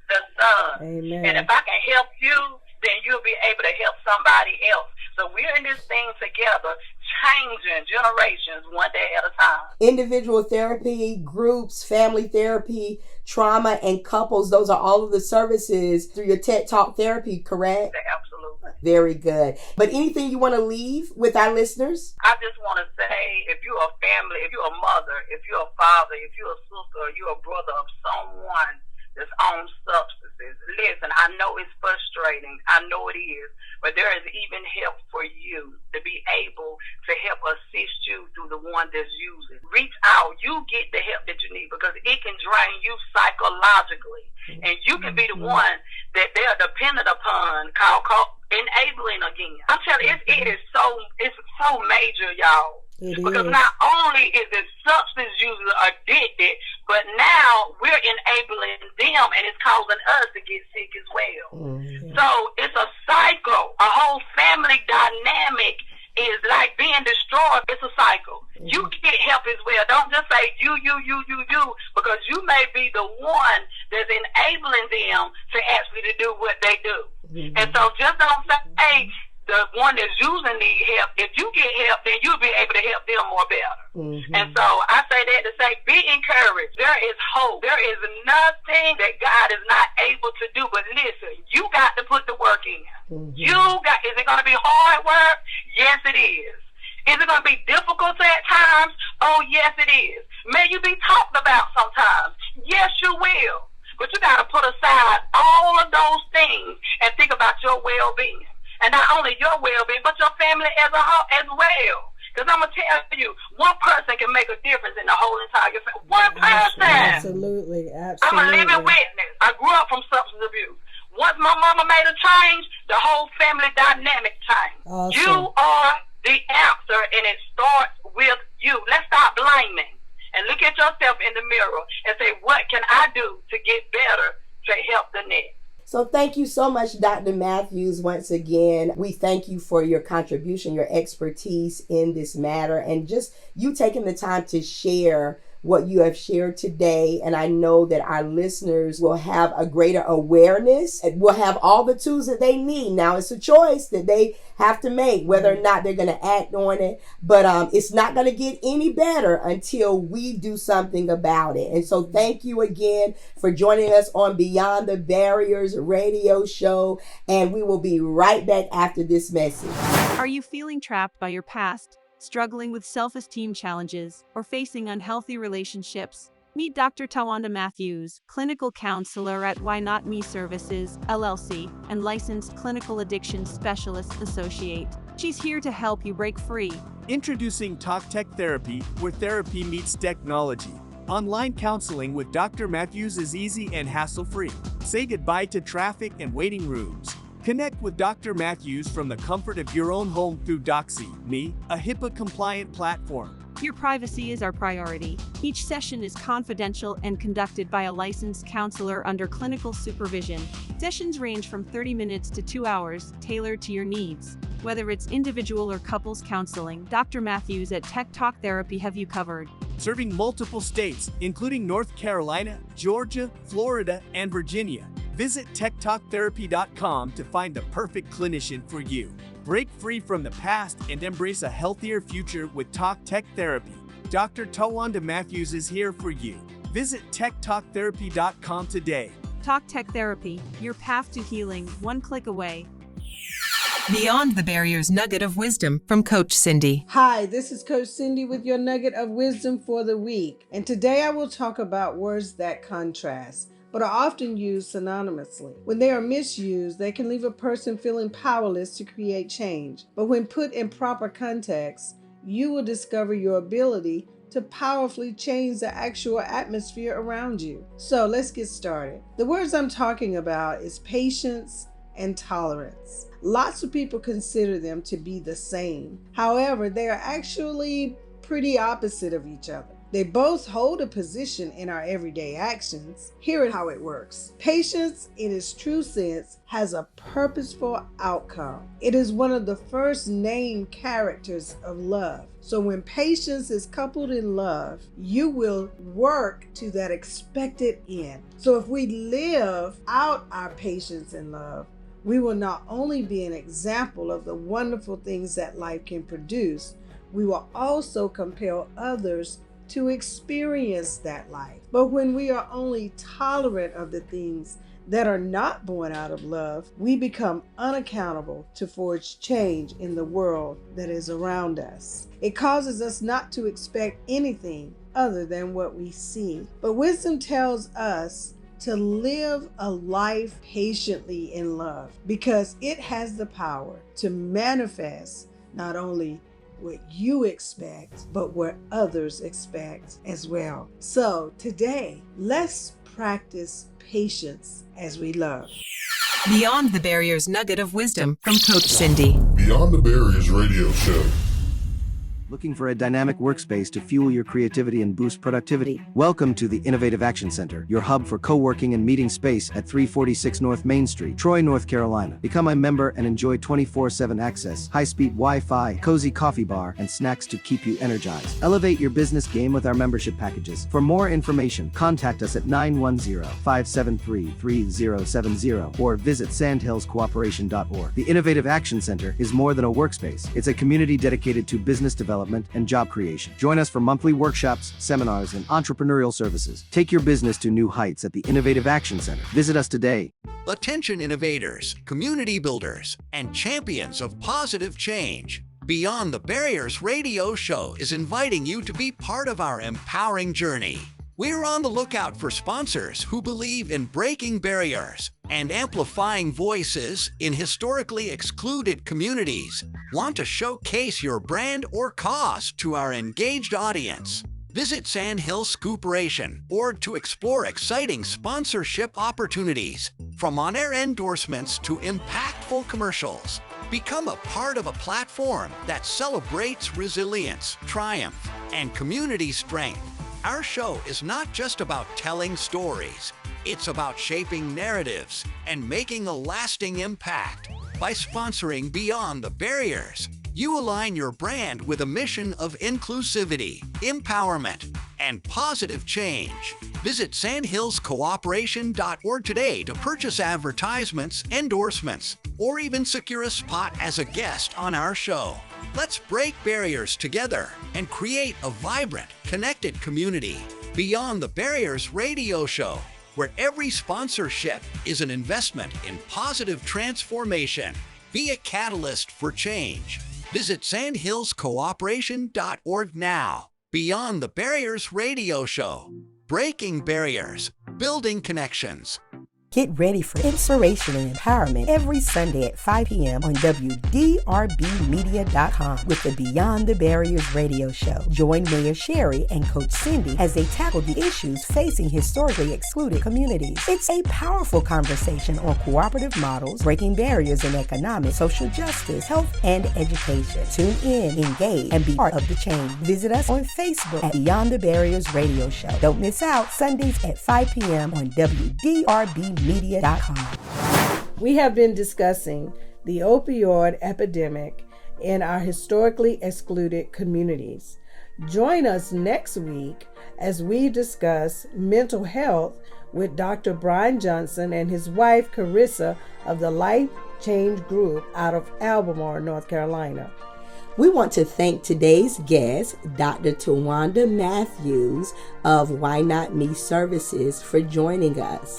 Speaker 1: Amen.
Speaker 5: And if I can help you, then you'll be able to help somebody else. So we're in this thing together, changing generations one day at a time.
Speaker 2: Individual therapy, groups, family therapy, trauma, and couples, those are all of the services through your TED Talk Therapy, correct?
Speaker 5: Absolutely.
Speaker 2: Very good. But anything you want to leave with our listeners?
Speaker 5: I just want to say, if you're a family, if you're a mother, if you're a father, if you're a sister, or you're a brother of someone that's on substances, listen, I know it's frustrating. I know it is. But there is even help for you to be able to help assist you through so major, y'all.
Speaker 1: It
Speaker 5: because
Speaker 1: is.
Speaker 5: not only is the substance users addicted, but now we're enabling them, and it's causing us to get sick as well. So it's a cycle. A whole family dynamic is like being destroyed. It's a cycle. You get help as well. Don't just say you, because you may be the one that's enabling them to actually to do what they do. And so just don't say the one that's using the help. If you get help, then you'll be able to help them more better. And so I say that to say, be encouraged. There is hope. There is nothing that God is not able to do. But listen, you got to put the work in. Is it going to be hard work? Yes, it is. Is it going to be difficult at times? Oh, yes, it is. May you be talked about sometimes? Yes, you will. But you got to put aside all of those things and think about your well-being. And not only your well-being, but your family as a whole as well. Because I'm going to tell you, one person can make a difference in the whole entire family. One person.
Speaker 1: Absolutely.
Speaker 5: I'm a living witness. I grew up from substance abuse. Once my mama made a change, the whole family dynamic changed.
Speaker 1: Awesome.
Speaker 5: You are the answer, and it starts with you. Let's stop blaming and look at yourself in the mirror and say, what can I do to get better to help the next?
Speaker 2: So thank you so much, Dr. Matthews, once again. We thank you for your contribution, your expertise in this matter, and just you taking the time to share what you have shared today. And I know that our listeners will have a greater awareness and will have all the tools that they need. Now, it's a choice that they have to make, whether or not they're going to act on it. But it's not going to get any better until we do something about it. And so thank you again for joining us on Beyond the Barriers radio show. And we will be right back after this message.
Speaker 6: Are you feeling trapped by your past, struggling with self-esteem challenges, or facing unhealthy relationships? Meet Dr. Tawanda Matthews, clinical counselor at Why Not Me Services, LLC, and licensed clinical addiction specialist associate. She's here to help you break free.
Speaker 7: Introducing Talk Tech Therapy, where therapy meets technology. Online counseling with Dr. Matthews is easy and hassle-free. Say goodbye to traffic and waiting rooms. Connect with Dr. Matthews from the comfort of your own home through Doxy.me, a HIPAA-compliant platform.
Speaker 6: Your privacy is our priority. Each session is confidential and conducted by a licensed counselor under clinical supervision. Sessions range from 30 minutes to 2 hours, tailored to your needs. Whether it's individual or couples counseling, Dr. Matthews at Tech Talk Therapy have you covered.
Speaker 7: Serving multiple states, including North Carolina, Georgia, Florida, and Virginia. Visit techtalktherapy.com to find the perfect clinician for you. Break free from the past and embrace a healthier future with Talk Tech Therapy. Dr. Tawanda Matthews is here for you. Visit techtalktherapy.com today.
Speaker 6: Talk Tech Therapy, your path to healing, one click away.
Speaker 9: Beyond the Barriers Nugget of Wisdom from Coach Cindy.
Speaker 1: Hi, this is Coach Cindy with your nugget of wisdom for the week. And today I will talk about words that contrast, but are often used synonymously. When they are misused, they can leave a person feeling powerless to create change. But when put in proper context, you will discover your ability to powerfully change the actual atmosphere around you. So let's get started. The words I'm talking about is patience and tolerance. Lots of people consider them to be the same. However, they are actually pretty opposite of each other. They both hold a position in our everyday actions. Here is how it works. Patience, in its true sense, has a purposeful outcome. It is one of the first named characters of love. So when patience is coupled in love, you will work to that expected end. So if we live out our patience and love, we will not only be an example of the wonderful things that life can produce, we will also compel others to experience that life. But when we are only tolerant of the things that are not born out of love, we become unaccountable to forge change in the world that is around us. It causes us not to expect anything other than what we see. But wisdom tells us to live a life patiently in love, because it has the power to manifest not only what you expect, but what others expect as well. So today, let's practice patience as we love.
Speaker 9: Beyond the Barriers Nugget of Wisdom from Coach Cindy.
Speaker 3: Beyond the Barriers radio show.
Speaker 10: Looking for a dynamic workspace to fuel your creativity and boost productivity? Welcome to the Innovative Action Center, your hub for co-working and meeting space at 346 North Main Street, Troy, North Carolina. Become a member and enjoy 24/7 access, high-speed Wi-Fi, cozy coffee bar, and snacks to keep you energized. Elevate your business game with our membership packages. For more information, contact us at 910-573-3070 or visit sandhillscooperation.org. The Innovative Action Center is more than a workspace. It's a community dedicated to business development and job creation. Join us for monthly workshops, seminars, and entrepreneurial services. Take your business to new heights at the Innovative Action Center. Visit us today.
Speaker 4: Attention innovators, community builders, and champions of positive change. Beyond the Barriers radio show is inviting you to be part of our empowering journey. We're on the lookout for sponsors who believe in breaking barriers and amplifying voices in historically excluded communities. Want to showcase your brand or cause to our engaged audience? Visit Sandhills Cooperation Board to explore exciting sponsorship opportunities, from on-air endorsements to impactful commercials. Become a part of a platform that celebrates resilience, triumph, and community strength. Our show is not just about telling stories. It's about shaping narratives and making a lasting impact. By sponsoring Beyond the Barriers, you align your brand with a mission of inclusivity, empowerment, and positive change. Visit sandhillscooperation.org today to purchase advertisements, endorsements, or even secure a spot as a guest on our show. Let's break barriers together and create a vibrant, connected community. Beyond the Barriers radio show, where every sponsorship is an investment in positive transformation. Be a catalyst for change. Visit sandhillscooperation.org now. Beyond the Barriers radio show, breaking barriers, building connections.
Speaker 2: Get ready for inspiration and empowerment every Sunday at 5 p.m. on WDRBmedia.com with the Beyond the Barriers radio show. Join Mayor Sherry and Coach Cindy as they tackle the issues facing historically excluded communities. It's a powerful conversation on cooperative models, breaking barriers in economic, social justice, health, and education. Tune in, engage, and be part of the change. Visit us on Facebook at Beyond the Barriers radio show. Don't miss out, Sundays at 5 p.m. on WDRBmedia.com.
Speaker 1: We have been discussing the opioid epidemic in our historically excluded communities. Join us next week as we discuss mental health with Dr. Brian Johnson and his wife Carissa of the Life Change Group out of Albemarle, North Carolina.
Speaker 2: We want to thank today's guest, Dr. Tawanda Matthews of Why Not Me Services, for joining us.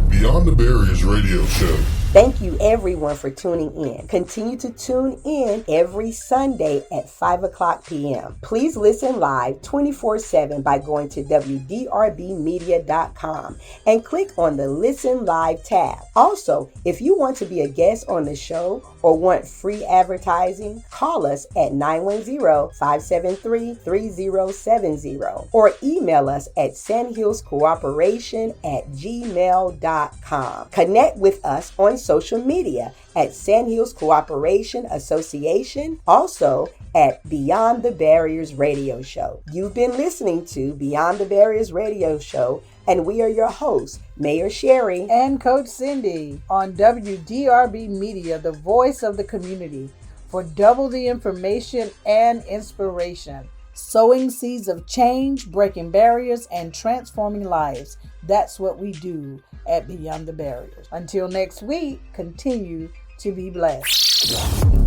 Speaker 3: Beyond the Barriers radio show.
Speaker 2: Thank you everyone for tuning in. Continue to tune in every Sunday at 5 o'clock p.m. Please listen live 24/7 by going to WDRBmedia.com and click on the Listen Live tab. Also, if you want to be a guest on the show or want free advertising, call us at 910-573-3070 or email us at sandhillscooperation@gmail.com. Connect with us on social media at Sandhills Cooperation Association, also at Beyond the Barriers Radio Show. You've been listening to Beyond the Barriers Radio Show, and we are your hosts, Mayor Sherry
Speaker 1: and Coach Cindy on WDRB Media, the voice of the community, for double the information and inspiration. Sowing seeds of change, breaking barriers, and transforming lives. That's what we do at Beyond the Barriers. Until next week, continue to be blessed.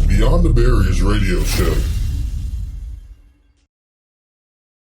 Speaker 3: Beyond the Barriers radio show.